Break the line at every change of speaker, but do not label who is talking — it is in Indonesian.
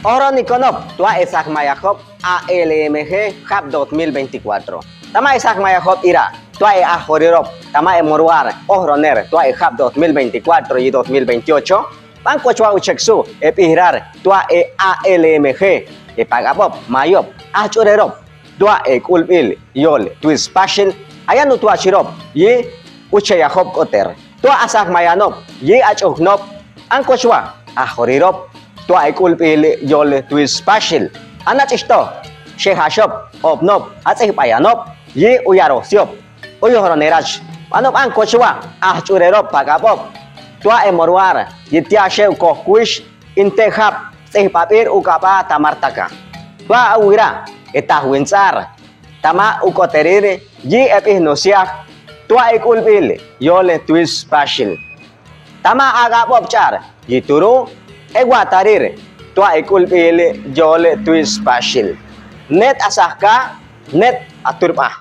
Oro Nikonop, tua Esak Mayakop ALMG Hub 2024. Tama Esak Mayakop ira, tua E Ajorirop, tama E Moruar, Ohroner, tua E Hub 2024 y 2028. Banco Chua Ucheksu, E Pirar, tua E ALMG, E Pagapop, Mayop, Achurerop, tua E Kulbil, Yol, Twis Pashil, Ayanu tua Chirop, Ye Ucheyahop Oter, tua Asak Mayanop, Ye Achuhnop, Anko Chua, Ajorirop, tua ikul pili yol twis pashil anak isto shehashop obnop atsih payanop yi uyaro siop uyohronerach anop an kochwa churerop pagapop tua emoruar yitia sheu kohkuish intehap sih papir ukapa tamartaka tua awira etahwinzar tama ukoterir yi epihnosiak tua ikul pili yol twis pashil tama agapop char yituru Eguatarir, tua ikul pili jole twis pashil. Net asahka, net aturpah.